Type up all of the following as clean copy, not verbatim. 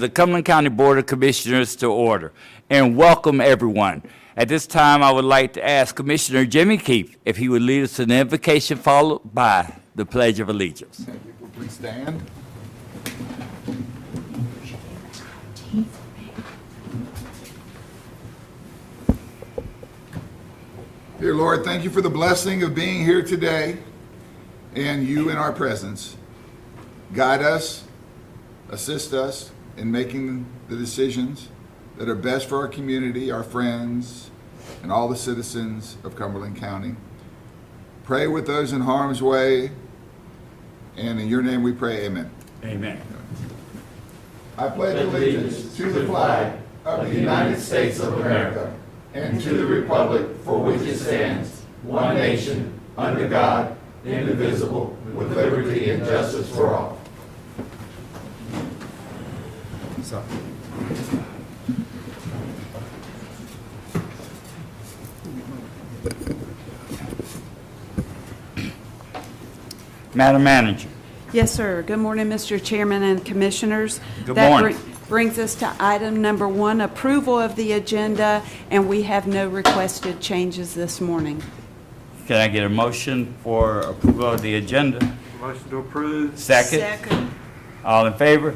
The Cumberland County Board of Commissioners to order, and welcome everyone. At this time, I would like to ask Commissioner Jimmy Keefe if he would lead us in an invocation followed by the Pledge of Allegiance. Thank you. Please stand. Dear Lord, thank you for the blessing of being here today and you in our presence. Guide us, assist us in making the decisions that are best for our community, our friends, and all the citizens of Cumberland County. Pray with those in harm's way, and in your name we pray, amen. Amen. I pledge allegiance to the flag of the United States of America and to the republic for which it stands, one nation, under God, indivisible, with liberty and justice for all. Madam Manager. Yes, sir. Good morning, Mr. Chairman and Commissioners. Good morning. That brings us to item number 1, approval of the agenda, and we have no requested changes this morning. Can I get a motion for approval of the agenda? Motion to approve. Second? All in favor?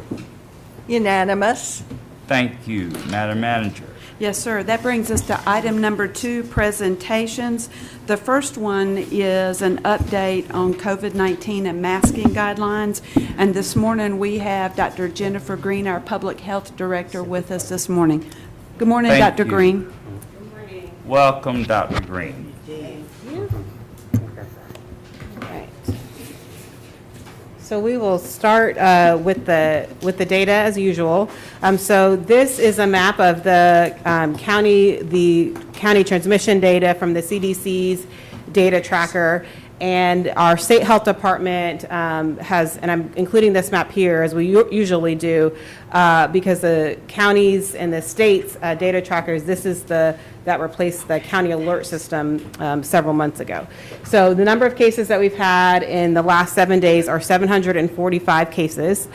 Unanimous. Thank you, Madam Manager. Yes, sir. That brings us to item number 2, presentations. The first one is an update on COVID-19 and masking guidelines. And this morning we have Dr. Jennifer Green, our Public Health Director, with us this morning. Good morning, Thank Dr. you. Green. Welcome, Dr. Green. So we will start with the data as usual. So this is a map of the county transmission data from the CDC's data tracker, and our state health department has, and I'm including this map here as we usually do, because the counties and the state's data trackers, this is that replaced the county alert system several months ago. So the number of cases that we've had in the last 7 days are 745 cases.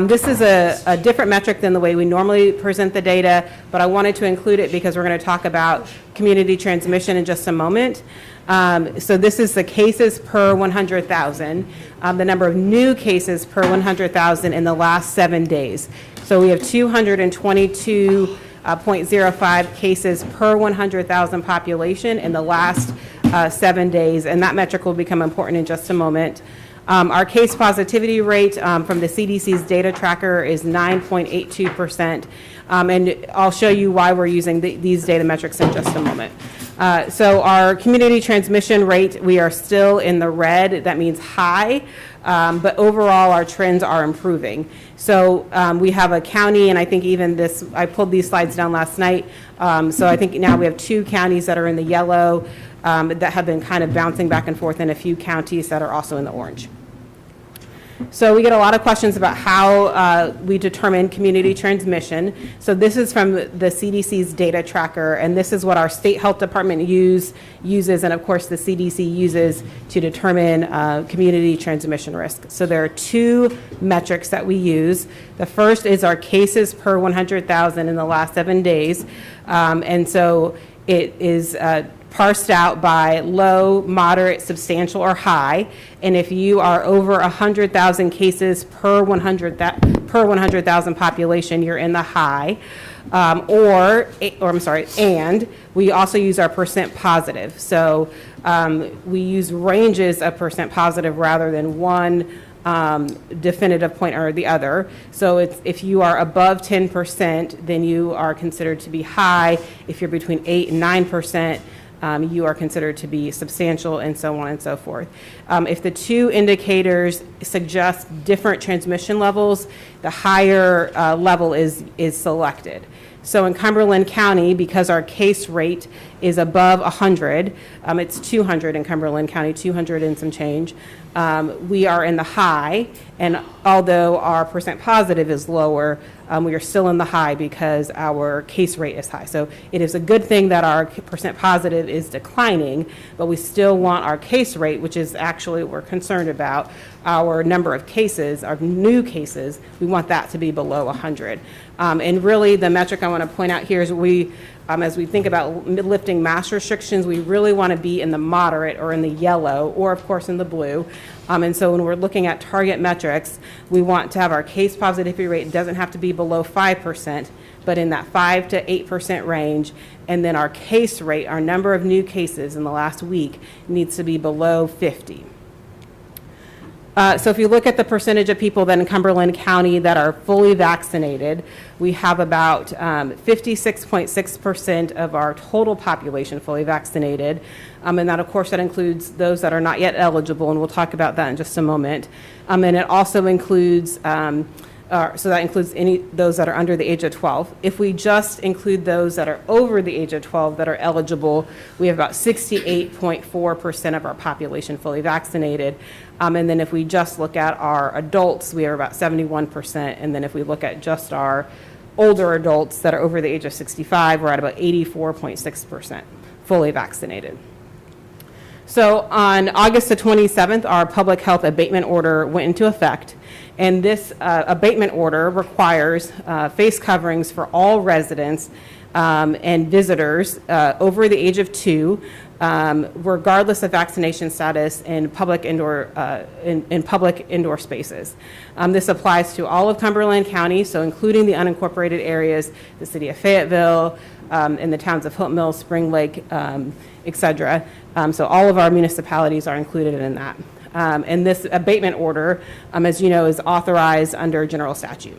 This is a different metric than the way we normally present the data, but I wanted to include it because we're going to talk about community transmission in just a moment. So this is the cases per 100,000, the number of new cases per 100,000 in the last 7 days. So we have 222.05 cases per 100,000 population in the last 7 days, and that metric will become important in just a moment. Our case positivity rate from the CDC's data tracker is 9.82%, and I'll show you why we're using these data metrics in just a moment. So our community transmission rate, we are still in the red. That means high, but overall our trends are improving. So we have a county, and I think even this, I pulled these slides down last night, so I think now we have 2 counties that are in the yellow that have been kind of bouncing back and forth, and a few counties that are also in the orange. So we get a lot of questions about how we determine community transmission. So this is from the CDC's data tracker, and this is what our state health department uses, and of course the CDC uses to determine community transmission risk. So there are 2 metrics that we use. The first is our cases per 100,000 in the last 7 days, and so it is parsed out by low, moderate, substantial, or high. And if you are over 100,000 cases per 100,000 population, you're in the high. And we also use our percent positive. So we use ranges of percent positive rather than one definitive point or the other. So if you are above 10%, then you are considered to be high. If you're between 8 and 9%, you are considered to be substantial, and so on and so forth. If the 2 indicators suggest different transmission levels, the higher level is selected. So in Cumberland County, because our case rate is above 100, it's 200 in Cumberland County, 200 and some change, we are in the high, and although our percent positive is lower, we are still in the high because our case rate is high. So it is a good thing that our percent positive is declining, but we still want our case rate, which is actually what we're concerned about, our number of cases, our new cases, we want that to be below 100. And really, the metric I want to point out here is as we think about lifting mask restrictions, we really want to be in the moderate or in the yellow, or of course in the blue. And so when we're looking at target metrics, we want to have our case positivity rate doesn't have to be below 5%, but in that 5 to 8% range. And then our case rate, our number of new cases in the last week, needs to be below 50. So if you look at the percentage of people that in Cumberland County that are fully vaccinated, we have about 56.6% of our total population fully vaccinated. And that, of course, that includes those that are not yet eligible, and we'll talk about that in just a moment. And it also includes, so that includes those that are under the age of 12. If we just include those that are over the age of 12 that are eligible, we have about 68.4% of our population fully vaccinated. And then if we just look at our adults, we are about 71%. And then if we look at just our older adults that are over the age of 65, we're at about 84.6% fully vaccinated. So on August the 27th, our public health abatement order went into effect. And this abatement order requires face coverings for all residents and visitors over the age of 2, regardless of vaccination status in public indoor spaces. This applies to all of Cumberland County, so including the unincorporated areas, the city of Fayetteville, and the towns of Hope Mills, Spring Lake, et cetera. So all of our municipalities are included in that. And this abatement order, as you know, is authorized under general statute.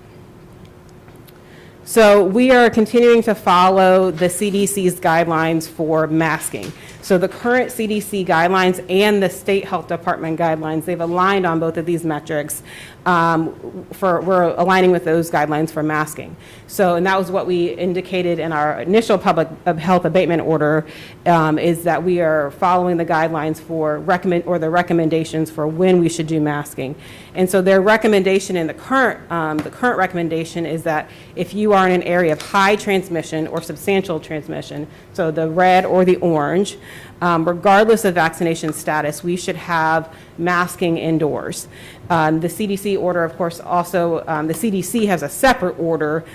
So we are continuing to follow the CDC's guidelines for masking. So the current CDC guidelines and the state health department guidelines, they've aligned on both of these metrics. We're aligning with those guidelines for masking. So, and that was what we indicated in our initial public health abatement order, is that we are following the guidelines for the recommendations for when we should do masking. And so their recommendation in the current recommendation is that if you are in an area of high transmission or substantial transmission, so the red or the orange, regardless of vaccination status, we should have masking indoors. The CDC order, of course, also, the CDC has a separate order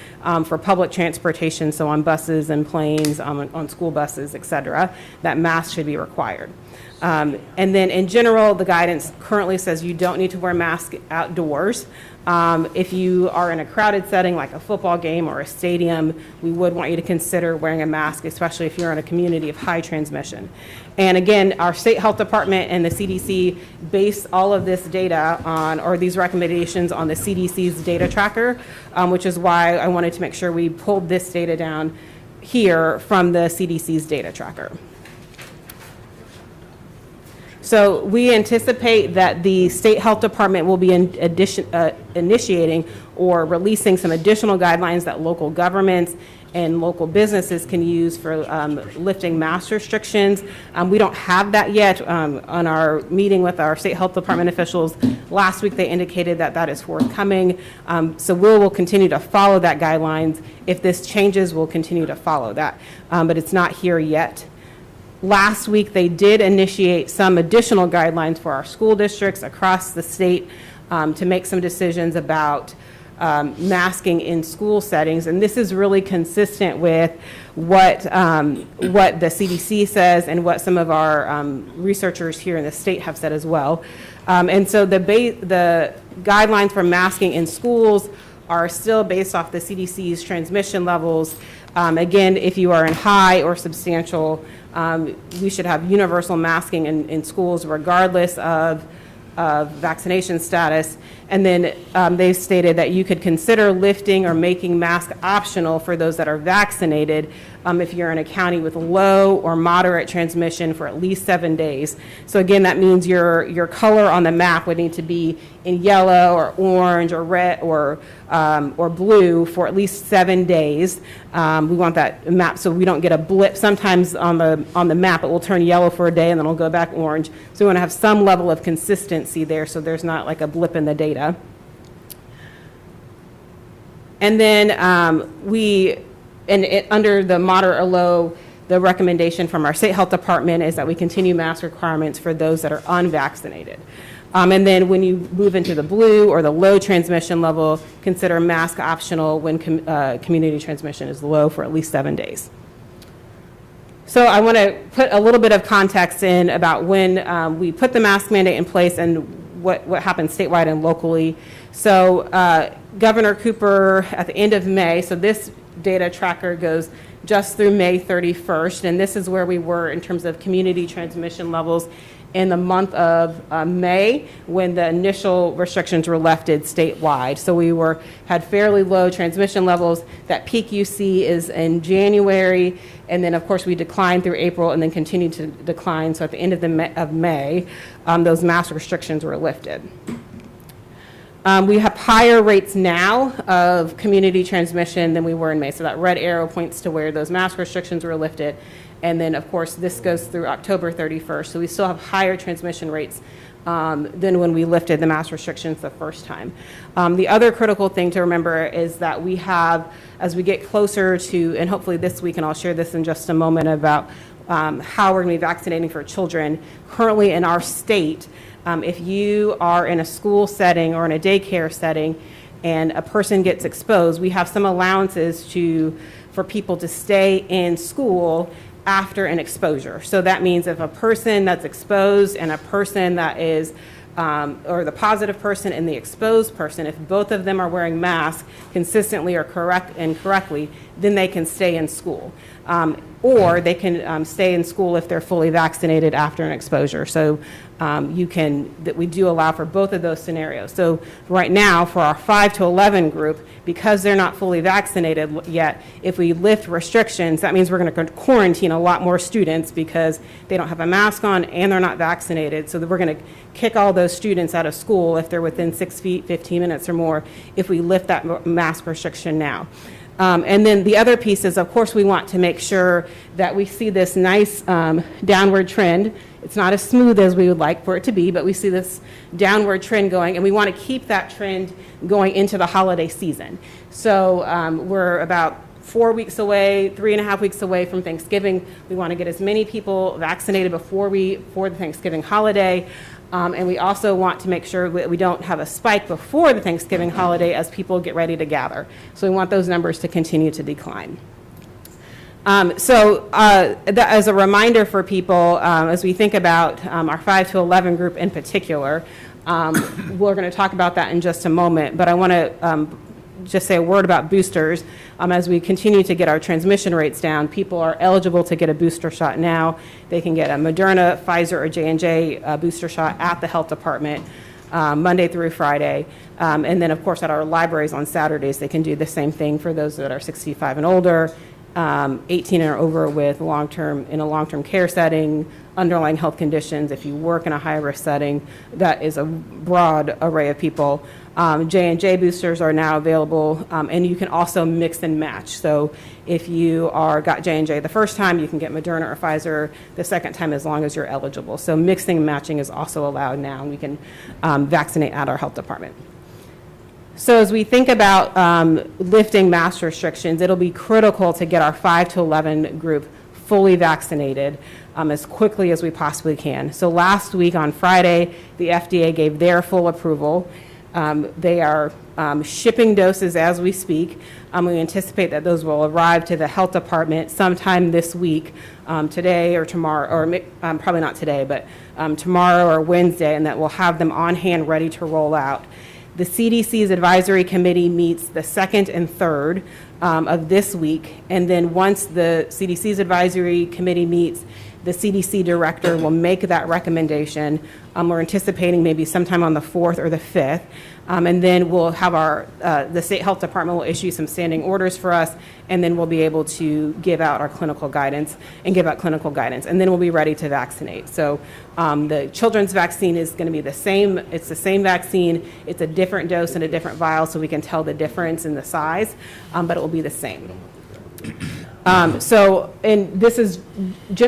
for public transportation, so on buses and planes, on school buses, et cetera, that masks should be required. And then in general, the guidance currently says you don't need to wear masks outdoors. If you are in a crowded setting like a football game or a stadium, we would want you to consider wearing a mask, especially if you're in a community of high transmission. And again, our state health department and the CDC base all of this data on, or these recommendations on the CDC's data tracker, which is why I wanted to make sure we pulled this data down here from the CDC's data tracker. So we anticipate that the state health department will be initiating or releasing some additional guidelines that local governments and local businesses can use for lifting mask restrictions. We don't have that yet. On our meeting with our state health department officials last week, they indicated that that is forthcoming. So we'll continue to follow that guidelines. If this changes, we'll continue to follow that. But it's not here yet. Last week, they did initiate some additional guidelines for our school districts across the state to make some decisions about masking in school settings. And this is really consistent with what the CDC says and what some of our researchers here in the state have said as well. And so the guidelines for masking in schools are still based off the CDC's transmission levels. Again, if you are in high or substantial, we should have universal masking in schools regardless of vaccination status. And then they've stated that you could consider lifting or making masks optional for those that are vaccinated if you're in a county with low or moderate transmission for at least 7 days. So again, that means your color on the map would need to be in yellow or orange or red or blue for at least 7 days. We want that map so we don't get a blip. Sometimes on the map it will turn yellow for a day and then it'll go back orange. So we want to have some level of consistency there so there's not like a blip in the data. And then under the moderate or low, the recommendation from our state health department is that we continue mask requirements for those that are unvaccinated. And then when you move into the blue or the low transmission level, consider mask optional when community transmission is low for at least 7 days. So I want to put a little bit of context in about when we put the mask mandate in place and what happened statewide and locally. So Governor Cooper at the end of May, so this data tracker goes just through May 31st, and this is where we were in terms of community transmission levels in the month of May when the initial restrictions were lifted statewide. So we had fairly low transmission levels. That peak you see is in January, and then of course we declined through April and then continued to decline. So at the end of May, those mask restrictions were lifted. We have higher rates now of community transmission than we were in May. So that red arrow points to where those mask restrictions were lifted. And then, of course, this goes through October 31st. So we still have higher transmission rates than when we lifted the mask restrictions the first time. The other critical thing to remember is that we have, as we get closer to, and hopefully this week, and I'll share this in just a moment about how we're going to be vaccinating for children. Currently in our state, if you are in a school setting or in a daycare setting and a person gets exposed, we have some allowances for people to stay in school after an exposure. So that means if a person that's exposed and a person that is, or the positive person and the exposed person, if both of them are wearing masks consistently or correctly, then they can stay in school. Or they can stay in school if they're fully vaccinated after an exposure. So we do allow for both of those scenarios. So right now, for our 5 to 11 group, because they're not fully vaccinated yet, if we lift restrictions, that means we're going to quarantine a lot more students because they don't have a mask on and they're not vaccinated. So that we're going to kick all those students out of school if they're within 6 feet, 15 minutes or more, if we lift that mask restriction now. And then the other piece is, of course, we want to make sure that we see this nice downward trend. It's not as smooth as we would like for it to be, but we see this downward trend going, and we want to keep that trend going into the holiday season. So we're about 4 weeks away, 3.5 weeks away from Thanksgiving. We want to get as many people vaccinated before the Thanksgiving holiday. And we also want to make sure that we don't have a spike before the Thanksgiving holiday as people get ready to gather. So we want those numbers to continue to decline. As a reminder for people, as we think about our 5 to 11 group in particular, we're going to talk about that in just a moment, but I want to just say a word about boosters. As we continue to get our transmission rates down, people are eligible to get a booster shot now. They can get a Moderna, Pfizer, or J&J booster shot at the health department Monday through Friday. And then, of course, at our libraries on Saturdays, they can do the same thing for those that are 65 and older, 18 and over with in a long-term care setting, underlying health conditions. If you work in a high-risk setting, that is a broad array of people. J&J boosters are now available, and you can also mix and match. So if you got J&J the first time, you can get Moderna or Pfizer the second time as long as you're eligible. So mixing and matching is also allowed now, and we can vaccinate at our health department. So as we think about lifting mask restrictions, it'll be critical to get our 5 to 11 group fully vaccinated as quickly as we possibly can. So last week on Friday, the FDA gave their full approval. They are shipping doses as we speak. We anticipate that those will arrive to the health department sometime this week, today or tomorrow, or probably not today, but tomorrow or Wednesday, and that we'll have them on hand ready to roll out. The CDC's advisory committee meets the 2nd and 3rd of this week, and then once the CDC's advisory committee meets, the CDC director will make that recommendation. We're anticipating maybe sometime on the 4th or the 5th. And then we'll have the state health department will issue some standing orders for us, and then we'll be able to give out our clinical guidance and give out clinical guidance. And then we'll be ready to vaccinate. So the children's vaccine is going to be the same. It's the same vaccine. It's a different dose and a different vial, so we can tell the difference in the size, but it will be the same. And this is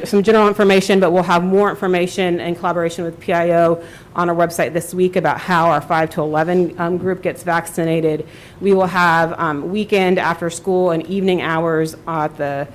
some general information, but we'll have more information in collaboration with PIO on our website this week about how our 5 to 11 group gets vaccinated. We will have weekend, after school, and evening hours at the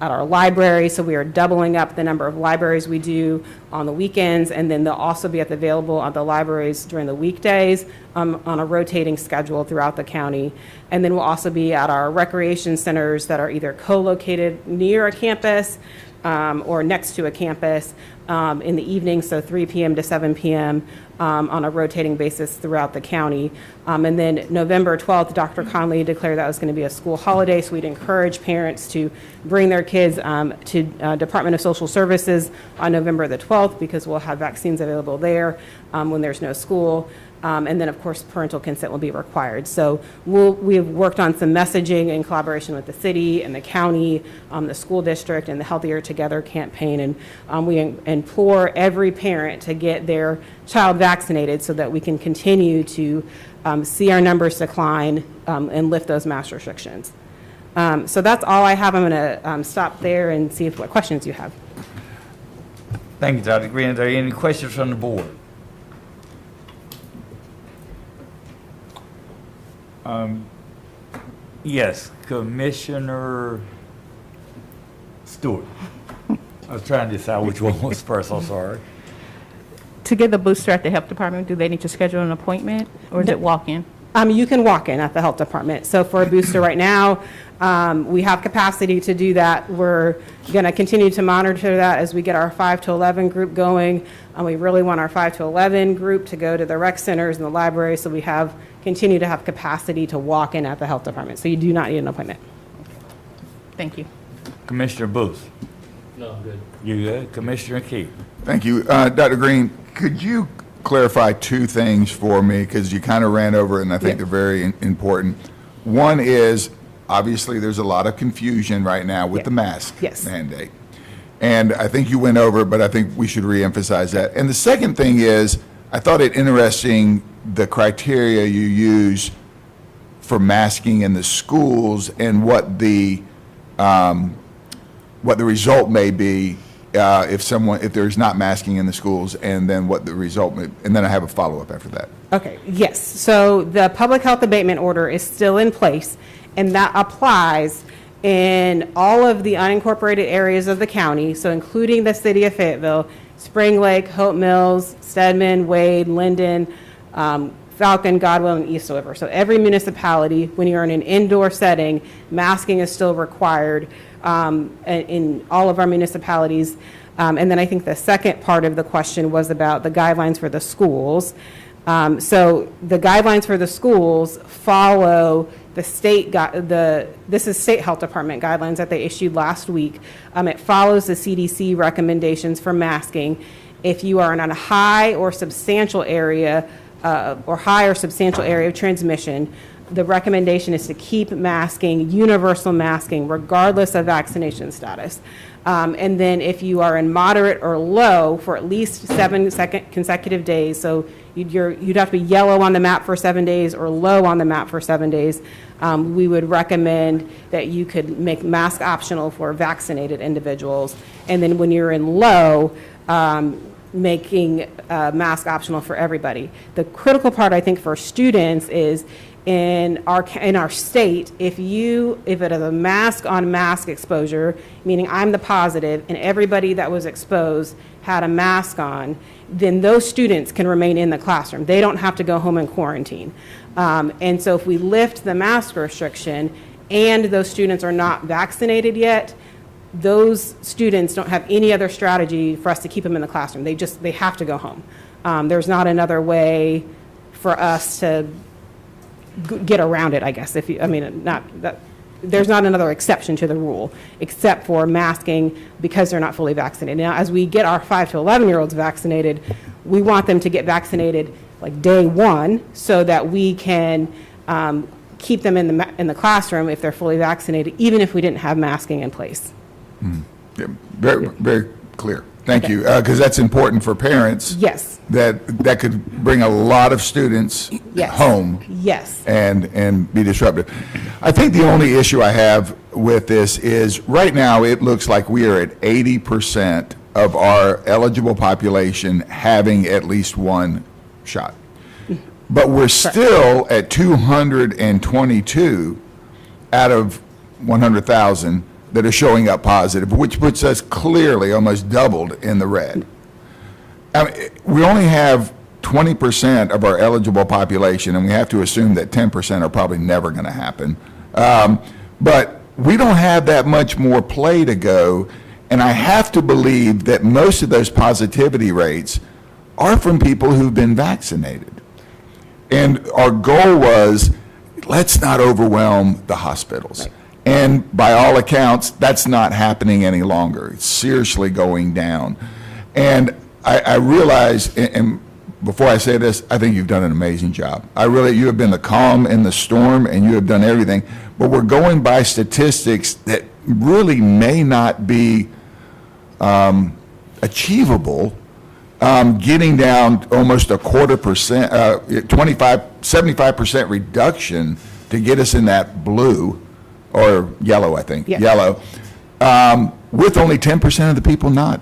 at our library, so we are doubling up the number of libraries we do on the weekends, and then they'll also be available at the libraries during the weekdays on a rotating schedule throughout the county. And then we'll also be at our recreation centers that are either co-located near a campus or next to a campus in the evening, so 3 p.m. to 7 p.m. On a rotating basis throughout the county. And then November 12th, Dr. Conley declared that was going to be a school holiday, so we'd encourage parents to bring their kids to Department of Social Services on November the 12th, because we'll have vaccines available there when there's no school. And then, of course, parental consent will be required. So we've worked on some messaging in collaboration with the city and the county, the school district, and the Healthier Together campaign. And we implore every parent to get their child vaccinated so that we can continue to see our numbers decline and lift those mask restrictions. So that's all I have. I'm going to stop there and see what questions you have. Thank you, Dr. Green. Are there any questions from the board? Yes, Commissioner Stewart. I was trying to decide which one was first, I'm sorry. To get the booster at the health department, do they need to schedule an appointment, or is it walk-in? You can walk in at the health department. So for a booster right now, we have capacity to do that. We're going to continue to monitor that as we get our 5 to 11 group going. We really want our 5 to 11 group to go to the rec centers and the library, so we continue to have capacity to walk in at the health department. So you do not need an appointment. Thank you. Commissioner Booth. No, I'm good. You good? Commissioner Keith. Thank you. Dr. Green, could you clarify two things for me, because you kind of ran over it, and I think they're very important. One is, obviously, there's a lot of confusion right now with the mask mandate. And I think you went over it, but I think we should reemphasize that. And the second thing is, I thought it interesting the criteria you use for masking in the schools and what the result may be if there's not masking in the schools, and then what the result may, and then I have a follow-up after that. Okay, yes. So the public health abatement order is still in place, and that applies in all of the unincorporated areas of the county, so including the city of Fayetteville, Spring Lake, Hope Mills, Stedman, Wade, Linden, Falcon, Godwell, and East River. So every municipality, when you're in an indoor setting, masking is still required in all of our municipalities. And then I think the second part of the question was about the guidelines for the schools. So the guidelines for the schools follow the state, this is state health department guidelines that they issued last week. It follows the CDC recommendations for masking. If you are in a high or substantial area of transmission, the recommendation is to keep masking, universal masking, regardless of vaccination status. And then if you are in moderate or low for at least 7 consecutive days, so you'd have to be yellow on the map for 7 days or low on the map for 7 days, we would recommend that you could make mask optional for vaccinated individuals. And then when you're in low, making mask optional for everybody. The critical part, I think, for students is in our state, if it is a mask on mask exposure, meaning I'm the positive and everybody that was exposed had a mask on, then those students can remain in the classroom. They don't have to go home and quarantine. And so if we lift the mask restriction and those students are not vaccinated yet, those students don't have any other strategy for us to keep them in the classroom. They have to go home. There's not another way for us to get around it, I guess. There's not another exception to the rule except for masking because they're not fully vaccinated. Now, as we get our 5 to 11-year-olds vaccinated, we want them to get vaccinated like day one so that we can keep them in the classroom if they're fully vaccinated, even if we didn't have masking in place. Yeah, very, very clear. Thank you, because that's important for parents. Yes. That could bring a lot of students home. Yes. And be disruptive. I think the only issue I have with this is right now it looks like we are at 80% of our eligible population having at least one shot. But we're still at 222 out of 100,000 that are showing up positive, which puts us clearly almost doubled in the red. I mean, we only have 20% of our eligible population, and we have to assume that 10% are probably never going to happen. But we don't have that much more play to go, and I have to believe that most of those positivity rates are from people who've been vaccinated. And our goal was, let's not overwhelm the hospitals. Right. And by all accounts, that's not happening any longer. It's seriously going down. And I realize, and before I say this, I think you've done an amazing job. You have been the calm in the storm, and you have done everything. But we're going by statistics that really may not be achievable, getting down almost 25%, 75% reduction to get us in that blue, or yellow, I think, Yeah. yellow, with only 10% of the people not.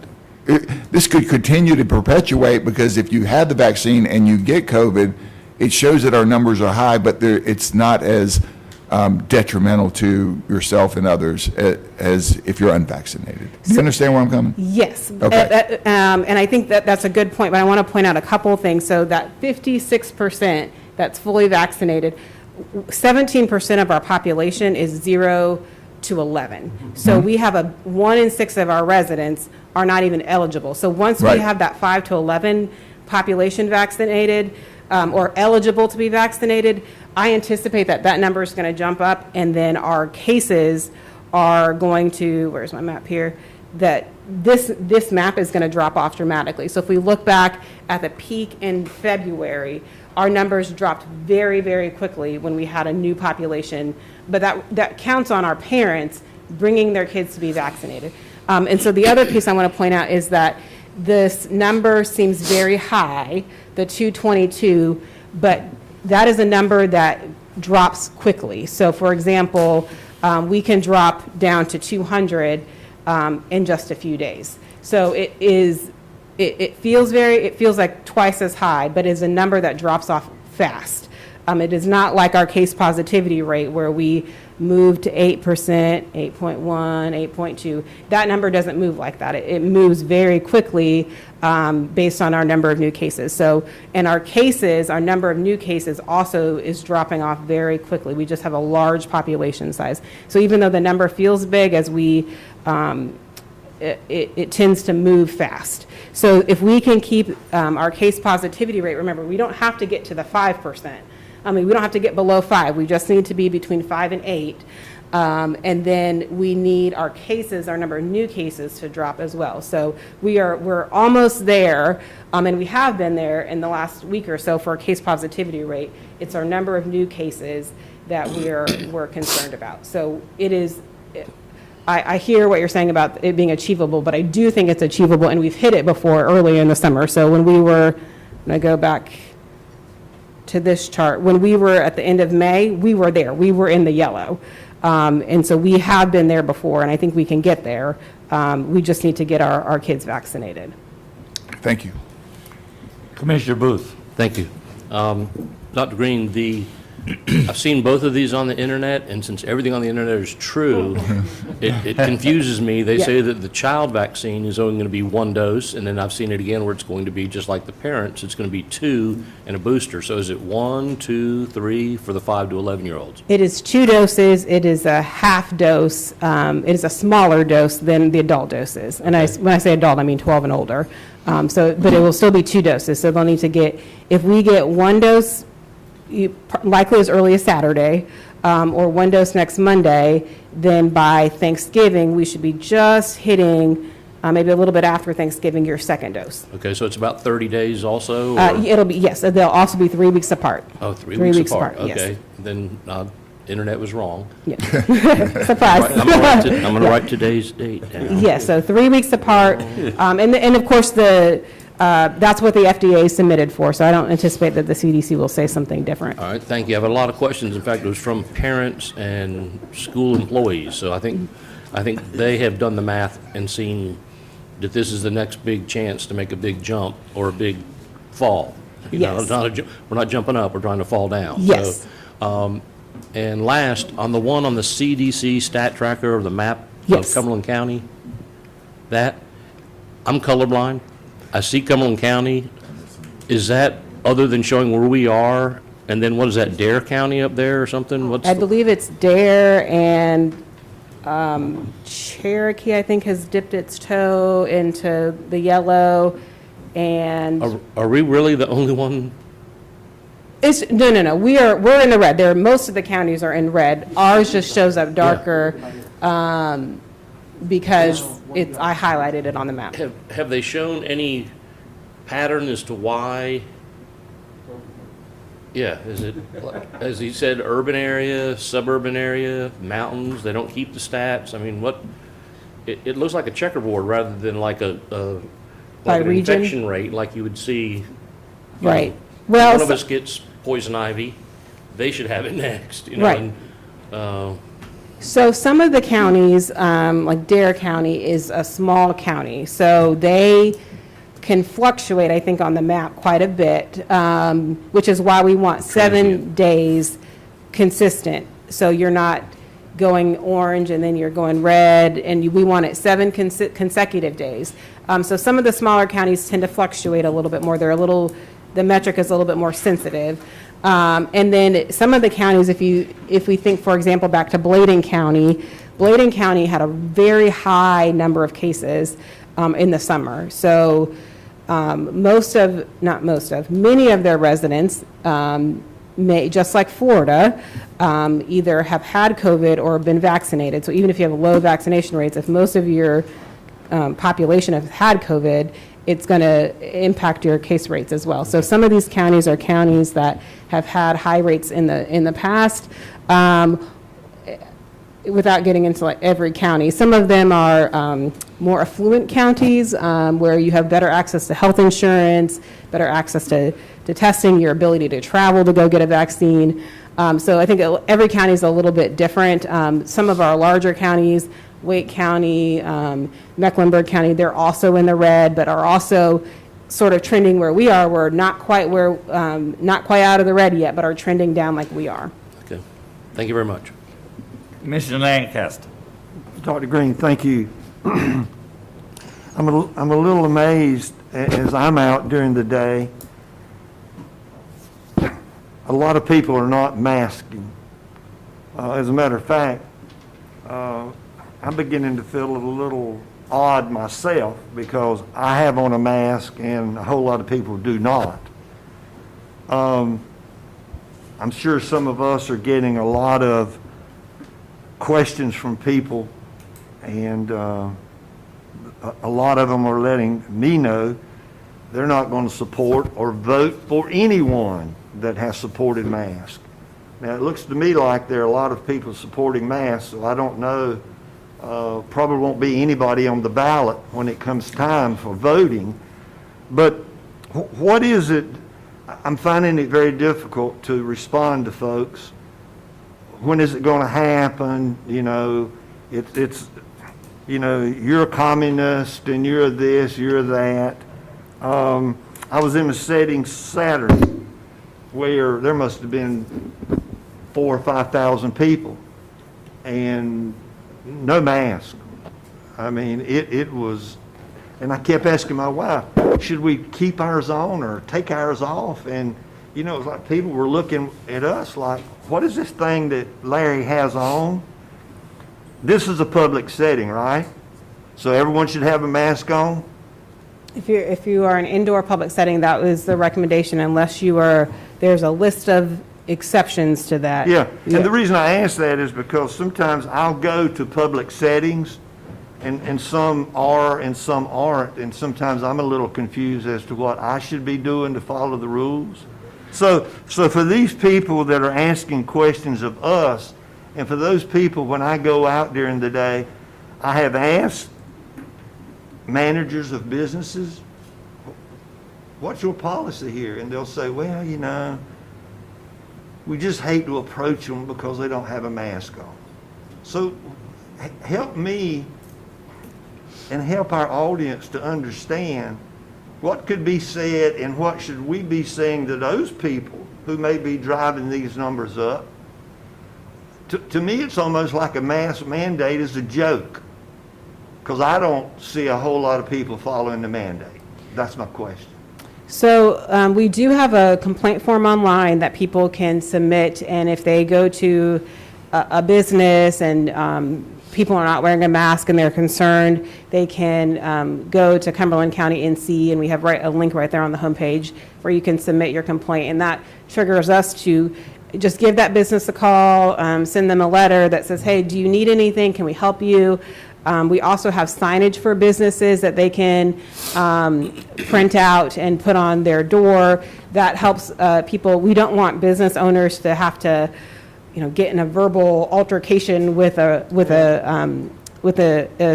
This could continue to perpetuate, because if you had the vaccine and you get COVID, it shows that our numbers are high, but it's not as detrimental to yourself and others as if you're unvaccinated. Do you understand where I'm coming? Yes. Okay. And I think that that's a good point, but I want to point out a couple of things. So that 56% that's fully vaccinated, 17% of our population is 0 to 11. So we have 1 in 6 of our residents are not even eligible. So once Right. we have that 5 to 11 population vaccinated, or eligible to be vaccinated, I anticipate that that number is going to jump up, and then our cases are going to, where's my map here, that this map is going to drop off dramatically. So if we look back at the peak in February, our numbers dropped very, very quickly when we had a new population, but that counts on our parents bringing their kids to be vaccinated. And so the other piece I want to point out is that this number seems very high, the 222, but that is a number that drops quickly. So for example, we can drop down to 200 in just a few days. So it feels like twice as high, but it's a number that drops off fast. It is not like our case positivity rate where we move to 8%, 8.1, 8.2. That number doesn't move like that. It moves very quickly based on our number of new cases. So in our cases, our number of new cases also is dropping off very quickly. We just have a large population size. So even though the number feels big, as it tends to move fast. So if we can keep our case positivity rate, remember, we don't have to get to the 5%. I mean, we don't have to get below 5. We just need to be between 5 and 8. And then we need our cases, our number of new cases, to drop as well. So we're almost there, and we have been there in the last week or so for our case positivity rate. It's our number of new cases that we're concerned about. So it is. I hear what you're saying about it being achievable, but I do think it's achievable, and we've hit it before earlier in the summer. So when we were, I'm going to go back to this chart, when we were at the end of May, we were there. We were in the yellow. And so we have been there before, and I think we can get there. We just need to get our kids vaccinated. Thank you. Commissioner Booth. Thank you. Dr. Green, I've seen both of these on the internet, and since everything on the internet is true, it confuses me. They Yeah. say that the child vaccine is only going to be 1 dose, and then I've seen it again where it's going to be just like the parents. It's going to be 2 and a booster. So is it 1, 2, 3 for the 5 to 11-year-olds? It is 2 doses. It is a half dose. It is a smaller dose than the adult doses. And when I say adult, I mean 12 and older. But it will still be 2 doses. So they'll need to get, if we get 1 dose, likely as early as Saturday, or 1 dose next Monday, then by Thanksgiving, we should be just hitting, maybe a little bit after Thanksgiving, your 2nd dose. Okay, so it's about 30 days also? or- It'll be, yes, they'll also be 3 weeks apart. Oh, 3 3 weeks weeks apart. apart, yes. Okay, then internet was wrong. Yeah. Surprise. I'm going to write today's date down. Yes, so 3 weeks apart. And of course, that's what the FDA submitted for, so I don't anticipate that the CDC will say something different. All right, thank you. I have a lot of questions. In fact, it was from parents and school employees. So I think they have done the math and seen that this is the next big chance to make a big jump or a big fall. You know, Yes. we're not jumping up, we're trying to fall down. Yes. So, and last, on the one on the CDC stat tracker or the map Yes. Cumberland County? That, I'm colorblind. I see Cumberland County. Is that, other than showing where we are, and then what is that, Dare County up there or something? What's I the- believe it's Dare and Cherokee, I think, has dipped its toe into the yellow, and Are we really the only one? it's, no, we're in the red. Most of the counties are in red. Ours just shows up darker, because I highlighted it on the map. Have they shown any pattern as to why? Yeah, is it, like, as he said, urban area, suburban area, mountains, they don't keep the stats? I mean, what, it looks like a checkerboard rather than like By like an region? infection rate like you would see. you know, Right. Well, One of us gets poison ivy, they should have it next, you know? Right. and, so some of the counties, like Dare County is a small county, so they can fluctuate, I think, on the map quite a bit, which is why we want 7 Transient. days consistent. So you're not going orange and then you're going red, and we want it 7 consecutive days. So some of the smaller counties tend to fluctuate a little bit more. The metric is a little bit more sensitive. And then some of the counties, if we think, for example, back to Bladen County had a very high number of cases in the summer. So many of their residents may, just like Florida, either have had COVID or been vaccinated. So even if you have low vaccination rates, if most of your population has had COVID, it's going to impact your case rates as well. So some of these counties are counties that have had high rates in the past. Without getting into like every county, some of them are more affluent counties where you have better access to health insurance, better access to testing, your ability to travel to go get a vaccine. So I think every county is a little bit different. Some of our larger counties, Wake County, Mecklenburg County, they're also in the red, but are also sort of trending where we are. We're not quite out of the red yet, but are trending down like we are. okay, thank you very much. Commissioner Lancaster. Dr. Green, thank you. I'm a little amazed as I'm out during the day. A lot of people are not masking. As a matter of fact, I'm beginning to feel a little odd myself because I have on a mask and a whole lot of people do not. I'm sure some of us are getting a lot of questions from people, and a lot of them are letting me know they're not going to support or vote for anyone that has supported masks. Now, it looks to me like there are a lot of people supporting masks, so I don't know, probably won't be anybody on the ballot when it comes time for voting. But what is it? I'm finding it very difficult to respond to folks. When is it going to happen? You know, it's, you know, you're a communist and you're this, you're that. I was in a setting Saturday where there must have been 4,000 or 5,000 people and no mask. I mean, it was, and I kept asking my wife, should we keep ours on or take ours off? And, you know, it was like people were looking at us like, what is this thing that Larry has on? This is a public setting, right? So everyone should have a mask on? If you are an indoor public setting, that was the recommendation, unless there's a list of exceptions to that. Yeah, and the reason I ask that is because sometimes I'll go to public settings and some are and some aren't, and sometimes I'm a little confused as to what I should be doing to follow the rules. So for these people that are asking questions of us, and for those people when I go out during the day, I have asked managers of businesses, what's your policy here? And they'll say, well, you know, we just hate to approach them because they don't have a mask on. So help me and help our audience to understand what could be said and what should we be saying to those people who may be driving these numbers up. To me, it's almost like a mask mandate is a joke. Because I don't see a whole lot of people following the mandate. That's my question. So we do have a complaint form online that people can submit, and if they go to a business and people are not wearing a mask and they're concerned, they can go to Cumberland County NC, and we have a link right there on the homepage where you can submit your complaint, and that triggers us to just give that business a call, send them a letter that says, hey, do you need anything? Can we help you? We also have signage for businesses that they can print out and put on their door. That helps people. We don't want business owners to have to, get in a verbal altercation with a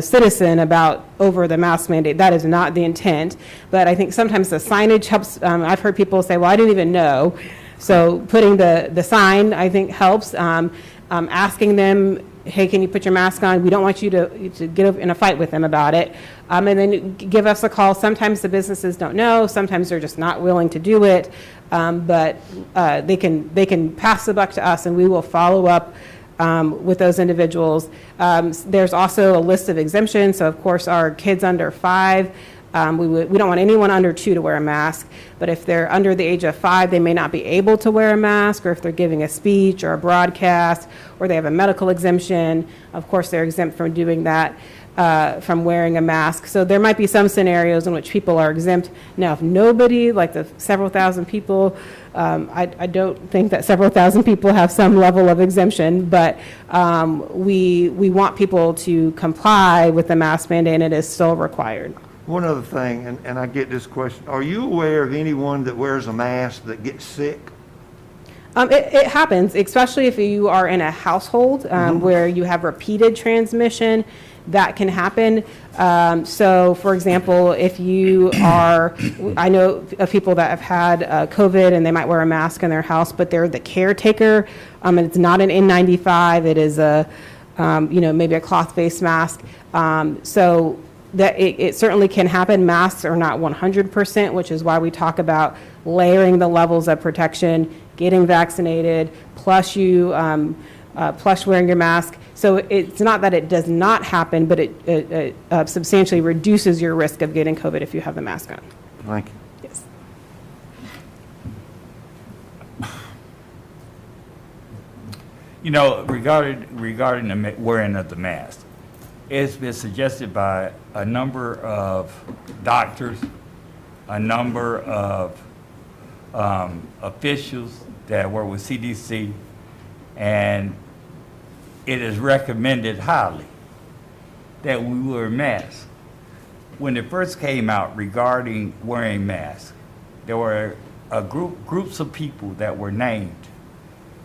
citizen about over the mask mandate. That is not the intent. But I think sometimes the signage helps. I've heard people say, well, I didn't even know. So putting the sign, I think, helps. Asking them, hey, can you put your mask on? We don't want you to get in a fight with them about it. And then give us a call. Sometimes the businesses don't know. Sometimes they're just not willing to do it. But they can pass the buck to us, and we will follow up with those individuals. There's also a list of exemptions. So, of course, our kids under 5, we don't want anyone under 2 to wear a mask. But if they're under the age of 5, they may not be able to wear a mask, or if they're giving a speech or a broadcast, or they have a medical exemption, of course, they're exempt from doing that, from wearing a mask. So there might be some scenarios in which people are exempt. Now, if nobody, like the several thousand people, I don't think that several thousand people have some level of exemption, but we want people to comply with the mask mandate, and it is still required. One other thing, and I get this question, are you aware of anyone that wears a mask that gets sick? It happens, especially if you are in a household where you have repeated transmission. That can happen. So, for example, if you are, I know of people that have had COVID and they might wear a mask in their house, but they're the caretaker, and it's not an N95, it is a, maybe a cloth-based mask. So that it certainly can happen. Masks are not 100%, which is why we talk about layering the levels of protection, getting vaccinated, plus wearing your mask. So it's not that it does not happen, but it substantially reduces your risk of getting COVID if you have the mask on. Thank you. Yes. Regarding the wearing of the mask, it's been suggested by a number of doctors, a number of officials that work with CDC, and it is recommended highly that we wear masks. When it first came out regarding wearing masks, there were groups of people that were named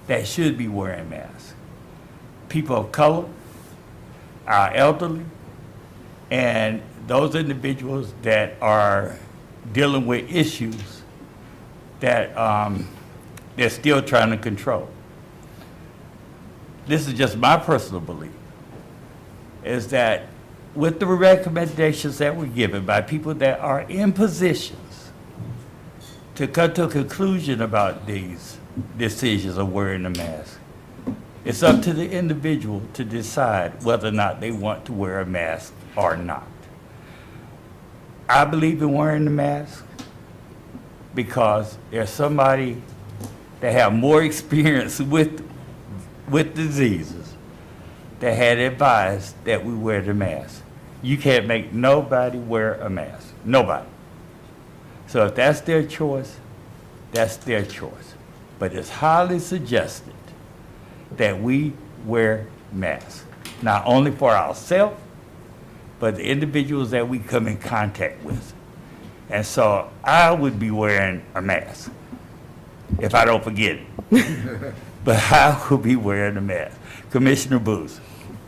that should be wearing masks. People of color, our elderly, and those individuals that are dealing with issues that they're still trying to control. This is just my personal belief, is that with the recommendations that were given by people that are in positions to come to a conclusion about these decisions of wearing the mask, it's up to the individual to decide whether or not they want to wear a mask or not. I believe in wearing the mask because there's somebody that have more experience with diseases that had advised that we wear the mask. You can't make nobody wear a mask. Nobody. So if that's their choice, that's their choice. But it's highly suggested that we wear masks, not only for ourselves, but the individuals that we come in contact with. And so I would be wearing a mask if I don't forget it. But I will be wearing a mask. Commissioner Booth.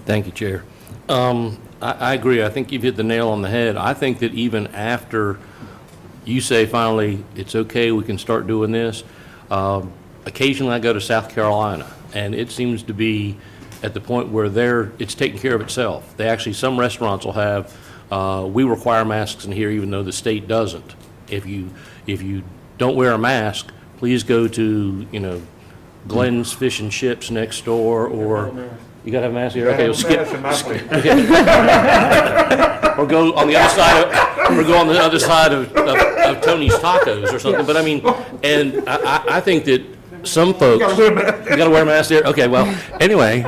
Thank you, Chair. I agree. I think you've hit the nail on the head. I think that even after you say finally it's okay, we can start doing this, occasionally I go to South Carolina, and it seems to be at the point where it's taking care of itself. They actually, some restaurants will have, we require masks in here even though the state doesn't. If you don't wear a mask, please go to, Glenn's Fish and Chips next door, or, you gotta have a mask here? Okay, we'll skip. Or go on the other side of Tony's Tacos or something. But I mean, and I think that some folks. You gotta wear a mask there? Okay, well, anyway,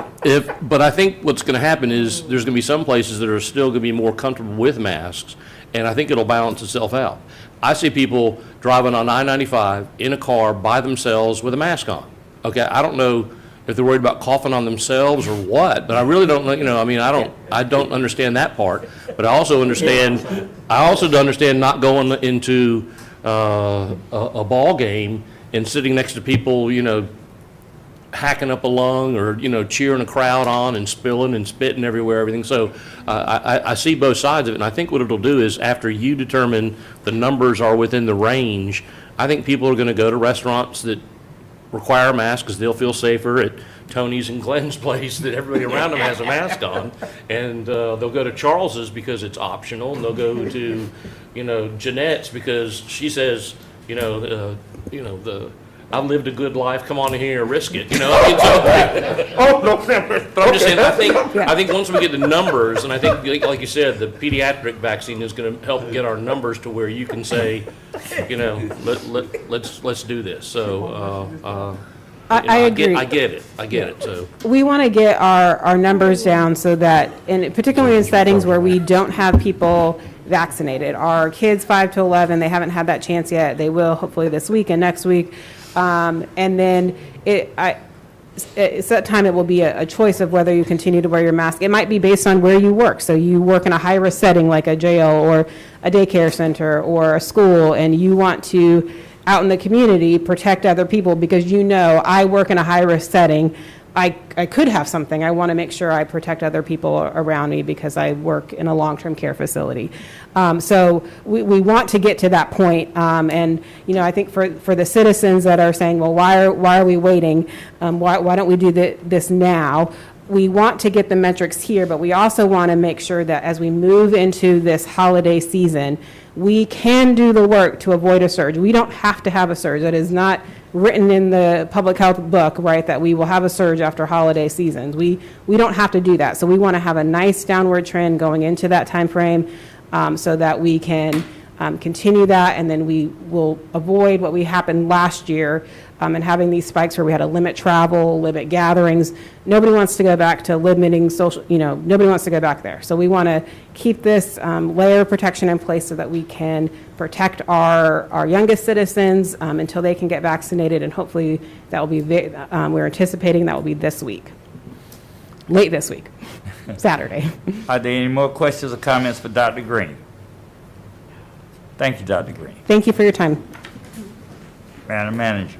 but I think what's gonna happen is there's gonna be some places that are still gonna be more comfortable with masks, and I think it'll balance itself out. I see people driving on I-95 in a car by themselves with a mask on. Okay, I don't know if they're worried about coughing on themselves or what, but I really don't know, I mean, I don't understand that part. But I also understand not going into a ball game and sitting next to people, hacking up a lung or, cheering a crowd on and spilling and spitting everywhere, everything. So I see both sides of it, and I think what it'll do is after you determine the numbers are within the range, I think people are going to go to restaurants that require a mask because they'll feel safer at Tony's and Glenn's place that everybody around them has a mask on, and they'll go to Charles's because it's optional, and they'll go to, Jeanette's because she says, I've lived a good life, come on in here, risk it, I mean, but I'm just saying, I think once we get the numbers, and I think, like you said, the pediatric vaccine is going to help get our numbers to where you can say, let's do this. So, I agree. I get it, so. We want to get our numbers down so that, and particularly in settings where we don't have people vaccinated. Our kids 5 to 11, they haven't had that chance yet. They will hopefully this week and next week. And then at that time, it will be a choice of whether you continue to wear your mask. It might be based on where you work. So you work in a high-risk setting like a jail or a daycare center or a school, and you want to, out in the community, protect other people because I work in a high-risk setting. I could have something. I want to make sure I protect other people around me because I work in a long-term care facility. So we want to get to that point. And, I think for the citizens that are saying, well, why are we waiting? Why don't we do this now? We want to get the metrics here, but we also want to make sure that as we move into this holiday season, we can do the work to avoid a surge. We don't have to have a surge. That is not written in the public health book, right, that we will have a surge after holiday seasons. We don't have to do that. So we want to have a nice downward trend going into that time frame so that we can continue that, and then we will avoid what we happened last year and having these spikes where we had to limit travel, limit gatherings. Nobody wants to go back to limiting social, nobody wants to go back there. So we want to keep this layer of protection in place so that we can protect our youngest citizens until they can get vaccinated, and hopefully that will be, we're anticipating that will be this week, late this week, Saturday. Are there any more questions or comments for Dr. Green? Thank you, Dr. Green. Thank you for your time. Madam Manager.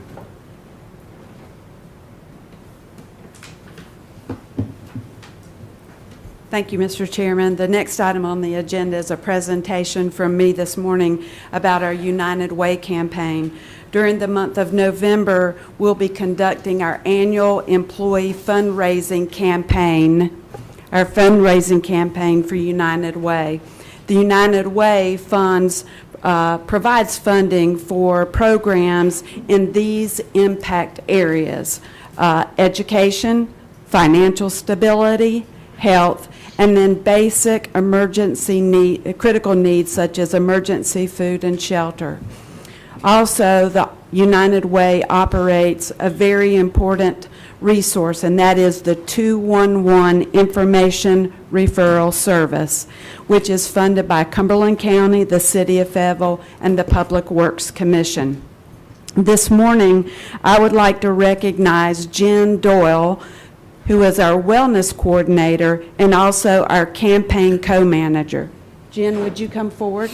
Thank you, Mr. Chairman. The next item on the agenda is a presentation from me this morning about our United Way campaign. During the month of November, we'll be conducting our annual employee fundraising campaign, our fundraising campaign for United Way. The United Way provides funding for programs in these impact areas: education, financial stability, health, and then basic critical needs such as emergency food and shelter. Also, the United Way operates a very important resource, and that is the 211 Information Referral Service, which is funded by Cumberland County, the City of Fayetteville, and the Public Works Commission. This morning, I would like to recognize Jen Doyle, who is our wellness coordinator and also our campaign co-manager. Jen, would you come forward?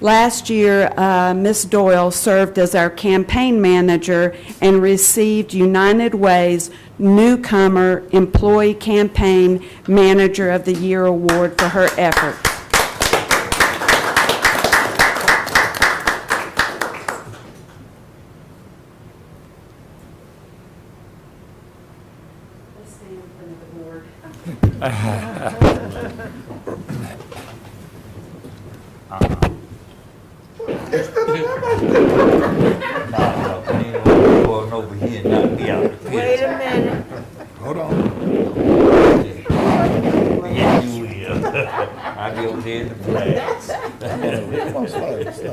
Last year, Ms. Doyle served as our campaign manager and received United Way's Newcomer Employee Campaign Manager of the Year Award for her effort. Let's stand in front of the board. run over here and knock me out the pit. Wait a minute. Hold on. Yeah, you will. I'll be over there in the flags. Come on, slide with me.